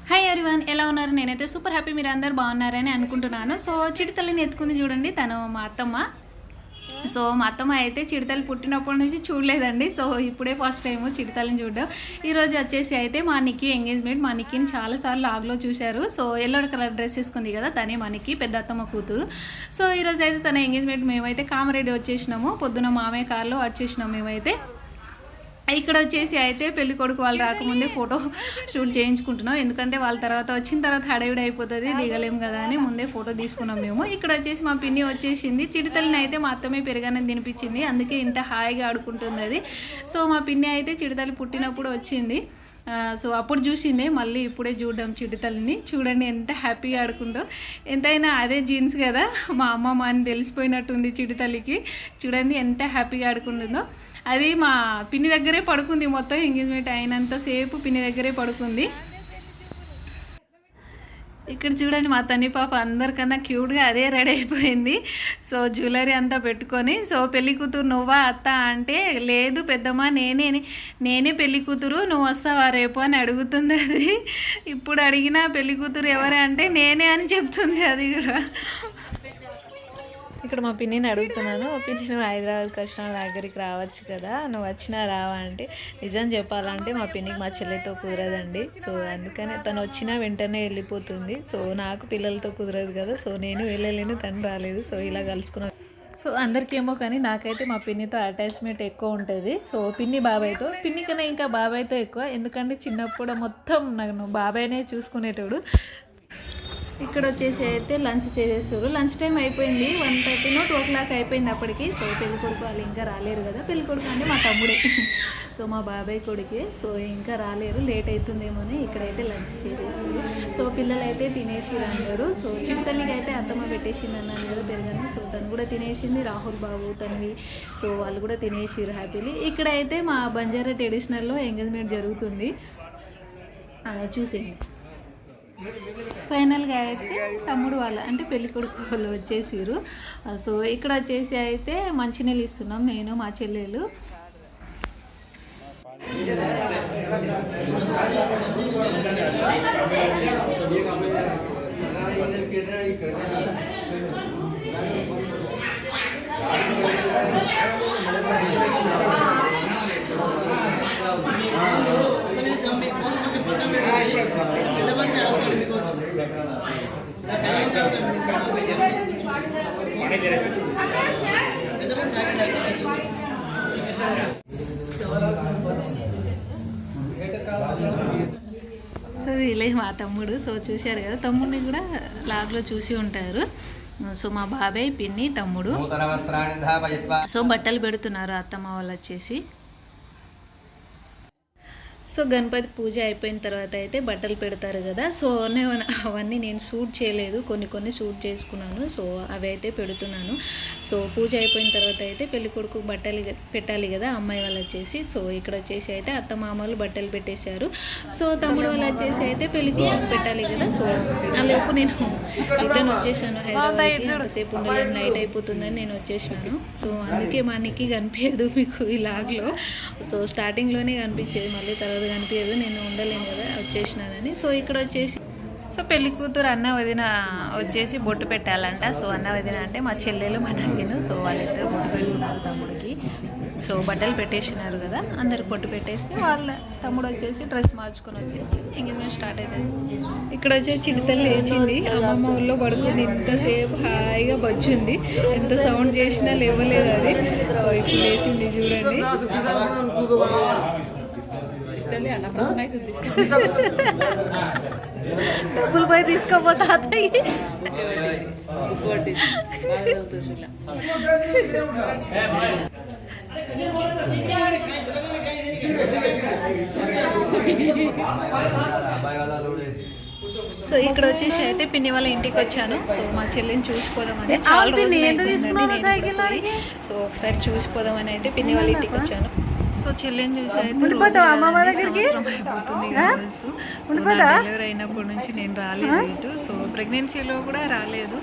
Hi everyone, ఎలా ఉన్నారు? నేనైతే సూపర్ హ్యాపీ, మీరు అందరు బాగున్నారని అనుకుంటున్నాను. సో చిడతల్లిని ఎత్తుకుంది చూడండి, తను మా అత్తమ్మ. సో మా అత్తమ్మ అయితే చిడతలు పుట్టినప్పటి నుంచి చూడలేదండి. సో ఇప్పుడే ఫస్ట్ టైం చిడతల్ని చూడడం. ఈరోజు వచ్చేసి అయితే మా నిక్కి ఎంగేజ్మెంట్. మా నిక్కిని చాలాసార్లు లాగ్లో చూశారు. సో ఎల్లో కలర్ డ్రెస్ వేసుకుంది కదా, తనే మా నిక్కి, పెద్ద అత్తమ్మ కూతురు. సో ఈరోజు అయితే తన ఎంగేజ్మెంట్ మేమైతే కామారెడ్డి వచ్చేసినాము. పొద్దున మామయ్య కార్లో వచ్చేసినాము మేమైతే. ఇక్కడ వచ్చేసి అయితే పెళ్లి కొడుకు వాళ్ళు రాకముందే ఫోటో షూట్ చేయించుకుంటున్నాం. ఎందుకంటే వాళ్ళ తర్వాత వచ్చిన తర్వాత హడావిడి అయిపోతుంది, దిగలేం కదా అని ముందే ఫోటో తీసుకున్నాం మేము. ఇక్కడ వచ్చేసి మా పిన్ని వచ్చేసింది. చిడతల్ని అయితే మా అత్తమే పెరగానే తినిపించింది, అందుకే ఇంత హాయిగా ఆడుకుంటుంది అది. సో మా పిన్ని అయితే చిడతల్లి పుట్టినప్పుడు వచ్చింది. సో అప్పుడు చూసిందే, మళ్ళీ ఇప్పుడే చూడడం చిడతల్ని. చూడండి ఎంత హ్యాపీగా ఆడుకుంటో. ఎంతైనా అదే జీన్స్ కదా, మా అమ్మమ్మ అని తెలిసిపోయినట్టుంది చిడతల్లికి. చూడండి ఎంత హ్యాపీగా ఆడుకుంటుందో. అది మా పిన్ని దగ్గరే పడుకుంది, మొత్తం ఎంగేజ్మెంట్ అయినంతసేపు పిన్ని దగ్గరే పడుకుంది. ఇక్కడ చూడండి మా తన్ని పాప అందరికన్నా క్యూట్గా అదే రెడీ అయిపోయింది. సో జ్యువెలరీ అంతా పెట్టుకొని, సో పెళ్లి కూతురు నువ్వా అత్త అంటే, లేదు పెద్దమ్మ నేనే పెళ్లి కూతురు, నువ్వు వస్తావా రేపు అని అడుగుతుంది అది. ఇప్పుడు అడిగినా పెళ్లి కూతురు ఎవరే అంటే నేనే అని చెప్తుంది అది కూడా. ఇక్కడ మా పిన్నిని అడుగుతున్నాను, పిన్ని నువ్వు హైదరాబాద్కి వచ్చిన నా దగ్గరికి రావచ్చు కదా, నువ్వు వచ్చినా రావా అంటే, నిజం చెప్పాలంటే మా పిన్నికి మా చెల్లెతో కుదరదండి. సో అందుకని తను వచ్చినా వెంటనే వెళ్ళిపోతుంది. సో నాకు పిల్లలతో కుదరదు కదా, సో నేను వెళ్ళలేను, తను రాలేదు. సో ఇలా కలుసుకున్నాను. సో అందరికేమో కానీ నాకైతే మా పిన్నితో అటాచ్మెంట్ ఎక్కువ ఉంటుంది. సో పిన్ని బాబాయ్తో, పిన్ని కన్నా ఇంకా బాబాయ్తో ఎక్కువ. ఎందుకంటే చిన్నప్పుడు మొత్తం నన్ను బాబాయ్నే చూసుకునేటోడు. ఇక్కడ వచ్చేసి అయితే లంచ్ చేసేస్తారు. లంచ్ టైం అయిపోయింది, 1:30 2 o'clock అయిపోయింది అప్పటికి. సో పెళ్లి కొడుకు వాళ్ళు ఇంకా రాలేరు కదా. పెళ్లి కొడుకు అంటే మా తమ్ముడే, సో మా బాబాయ్ కొడుకే. సో ఇంకా రాలేరు, లేట్ అవుతుందేమో అని ఇక్కడైతే లంచ్ చేసేస్తారు. సో పిల్లలు అయితే తినేసి అందరు. సో చిడతల్లికి అయితే అత్తమ్మ పెట్టేసింది అన్నాను కదా పెరగని. సో తను కూడా తినేసింది, రాహుల్ బాబు తనవి. సో వాళ్ళు కూడా తినేసిరు హ్యాపీలీ. ఇక్కడ అయితే మా బంజారా ట్రెడిషనల్లో ఎంగేజ్మెంట్ జరుగుతుంది, చూసేయండి. ఫైనల్గా అయితే తమ్ముడు వాళ్ళ అంటే పెళ్లి కొడుకు వాళ్ళు వచ్చేసారు. సో ఇక్కడ వచ్చేసి అయితే మంచినీళ్ళు ఇస్తున్నాం, నేను మా చెల్లెలు. సో వీళ్ళే మా తమ్ముడు. సో చూశారు కదా, తమ్ముడిని కూడా లాగ్లో చూసి ఉంటారు. సో మా బాబాయ్, పిన్ని, తమ్ముడు. సో బట్టలు పెడుతున్నారు అత్తమ్మ వాళ్ళు వచ్చేసి. సో గణపతి పూజ అయిపోయిన తర్వాత అయితే బట్టలు పెడతారు కదా. సో అవన్నీ నేను షూట్ చేయలేదు, కొన్ని షూట్ చేసుకున్నాను. సో అవి అయితే పెడుతున్నాను. సో పూజ అయిపోయిన తర్వాత అయితే పెళ్లి కొడుకు బట్టలు పెట్టాలి కదా అమ్మాయి వాళ్ళు వచ్చేసి. సో ఇక్కడ వచ్చేసి అయితే అత్తమామలు బట్టలు పెట్టేశారు. సో తమ్ముడు వాళ్ళు వచ్చేసి అయితే పెళ్లి కొడుకు పెట్టాలి కదా. సో అలాపు నేను రిటర్న్ వచ్చేసాను హైదరాబాద్కి. అంతసేపు ఉండలేను, నైట్ అయిపోతుందని నేను వచ్చేసినాను. సో అందుకే మా నిక్కి కనిపించదు మీకు ఈ లాగ్లో. సో స్టార్టింగ్లోనే కనిపించేది, మళ్ళీ తర్వాత కనిపించదు, నేను ఉండలేను కదా వచ్చేసినానని. సో ఇక్కడ వచ్చేసి సో పెళ్లి కూతురు అన్న వదిన వచ్చేసి బొట్టు పెట్టాలంట. సో అన్న వదిన అంటే మా చెల్లెలు, మా నవ్విను. సో వాళ్ళిద్దరు బొట్టు పెడుతున్నారు తమ్ముడికి. సో బట్టలు పెట్టేసినారు కదా, అందరు బొట్టు పెట్టేస్తే వాళ్ళ తమ్ముడు వచ్చేసి డ్రెస్ మార్చుకొని వచ్చేసి ఎంగేజ్మెంట్ స్టార్ట్ అవుతుంది. ఇక్కడ వచ్చేసి చిడతల్లి లేచింది, అమ్మమ్మ ఊళ్ళో పడుకుంది. ఇంతసేపు హాయిగా బొచ్చుంది, ఎంత సౌండ్ చేసినా లేవలేదు అది. సో ఇప్పుడు లేచింది చూడండి. డబ్బులు పోయి తీసుకోపోతా సో ఇక్కడ వచ్చేసి అయితే పిన్ని వాళ్ళ ఇంటికి వచ్చాను. సో మా చెల్లిని చూసిపోదామని, చాలా సో ఒకసారి చూసిపోదామని అయితే పిన్ని వాళ్ళ ఇంటికి వచ్చాను. సో చెల్లెని చూసి అయితే అమ్మమ్మ దగ్గరికి డెలివరీ అయినప్పటి నుంచి నేను రాలేదు ఇటు. సో ప్రెగ్నెన్సీలో కూడా రాలేదు.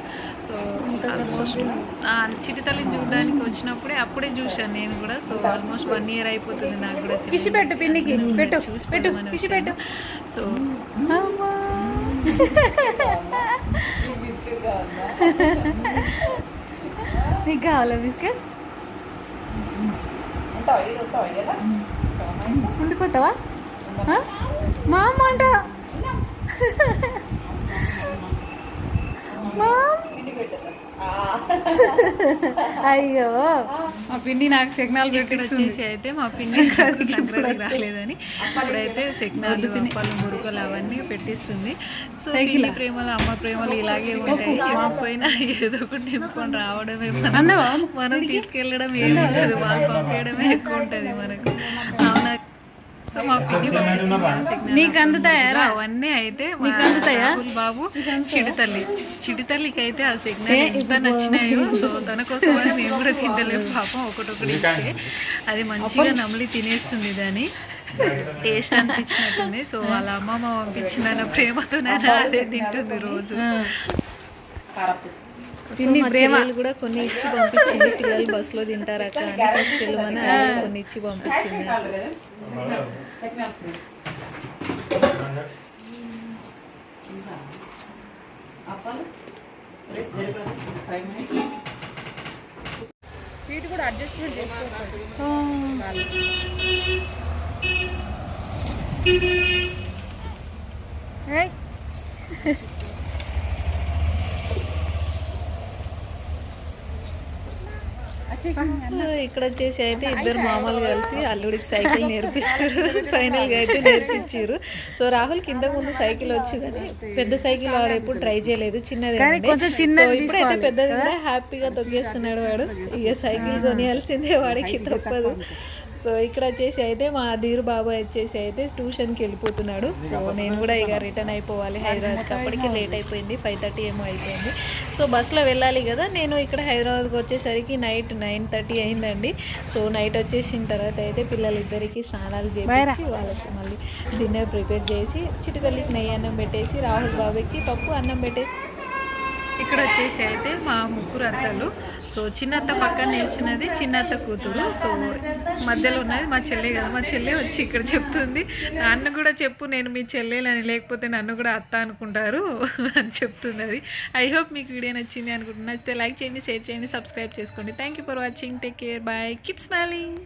సో ఆల్మోస్ట్ చిటితల్లిని చూడడానికి వచ్చినప్పుడే అప్పుడే చూశాను నేను కూడా. సో ఆల్మోస్ట్ 1 year అయిపోతుంది నాకు కూడా. పిసి పెట్టు పిన్నికి, పెట్టు పెట్టు పిసి పెట్టు. సో నీకు కావాలా బిస్కెట్? ఉండిపోతావా? మా అమ్మ అంట అయ్యో మా పిండి నాకు సిగ్నల్ పెట్టేసి అయితే మా పిండి సంక్రాంతికి రాలేదని ఇప్పుడైతే సిగ్నల్ పళ్ళు మురుకులు అవన్నీ పెట్టిస్తుంది. సో పిండి ప్రేమలు అమ్మ ప్రేమలు ఇలాగే ఉంటాయి. పోయినా ఏదో ఒకటి నింపుకొని రావడమే, మనం తీసుకెళ్ళడం ఏమి ఉండదు, వాళ్ళు పంపించడమే ఎక్కువ ఉంటుంది మనకు. అవునా? సో మా పిండి నీకు అందుతాయా అవన్నీ అయితే రాహుల్ బాబు చిడితల్లికి అయితే ఆ సిగ్నల్ ఎంత నచ్చినాయో. సో తన కోసం మేము కూడా తింటలేము పాపం, ఒకటొకటి ఇస్తే అది మంచిగా నమిలి తినేస్తుంది. దాన్ని టేస్ట్ అనిపించినట్టుంది. సో వాళ్ళ అమ్మమ్మ పంపించిందన్న ప్రేమతో అదే తింటుంది రోజు. ప్రేమలు కూడా కొన్ని ఇచ్చి పంపించింది. పిల్లలు బస్సులో తింటారా కానీ తీసుకెళ్ళమని కొన్ని ఇచ్చి పంపించింది. సీట్ కూడా అడ్జస్ట్మెంట్ చేసుకోవచ్చు. ఇక్కడ వచ్చేసి అయితే ఇద్దరు మామూలు కలిసి అల్లుడికి సైకిల్ నేర్పిస్తారు. ఫైనల్గా అయితే నేర్పించారు. సో రాహుల్ కింద ముందు సైకిల్ వచ్చు కానీ పెద్ద సైకిల్ వాడు ఎప్పుడు ట్రై చేయలేదు, చిన్నది ఇప్పుడైతే పెద్దది కూడా హ్యాపీగా తొక్కేస్తున్నాడు వాడు. ఇక సైకిల్ కొనియాల్సిందే వాడికి, తప్పదు. సో ఇక్కడ వచ్చేసి అయితే మా ధీరు బాబు వచ్చేసి అయితే ట్యూషన్కి వెళ్ళిపోతున్నాడు. సో నేను కూడా ఇక రిటర్న్ అయిపోవాలి హైదరాబాద్కి. అప్పటికి లేట్ అయిపోయింది, 5:30 ఏమో అయిపోయింది. సో బస్సులో వెళ్ళాలి కదా. నేను ఇక్కడ హైదరాబాద్కి వచ్చేసరికి నైట్ 9:30 అయిందండి. సో నైట్ వచ్చేసిన తర్వాత అయితే పిల్లలిద్దరికి స్నానాలు చేయించి వాళ్ళకి మళ్ళీ డిన్నర్ ప్రిపేర్ చేసి చిటికల్లికి నెయ్యి అన్నం పెట్టేసి రాహుల్ బాబుకి పప్పు అన్నం పెట్టేసి ఇక్కడ వచ్చేసి అయితే మా ముగ్గురు అత్తలు. సో చిన్నత్త పక్కన నిలిచినది చిన్నత్త కూతురు. సో మధ్యలో ఉన్నది మా చెల్లె కదా. మా చెల్లె వచ్చి ఇక్కడ చెప్తుంది, నన్ను కూడా చెప్పు నేను మీ చెల్లెలని, లేకపోతే నన్ను కూడా అత్త అనుకుంటారు అని చెప్తుంది. అది ఐ హోప్ మీకు వీడియో నచ్చింది అనుకుంటున్నాను. నచ్చితే లైక్ చేయండి, షేర్ చేయండి, సబ్స్క్రైబ్ చేసుకోండి. Thank you for watching. Take care, bye, keep smiling.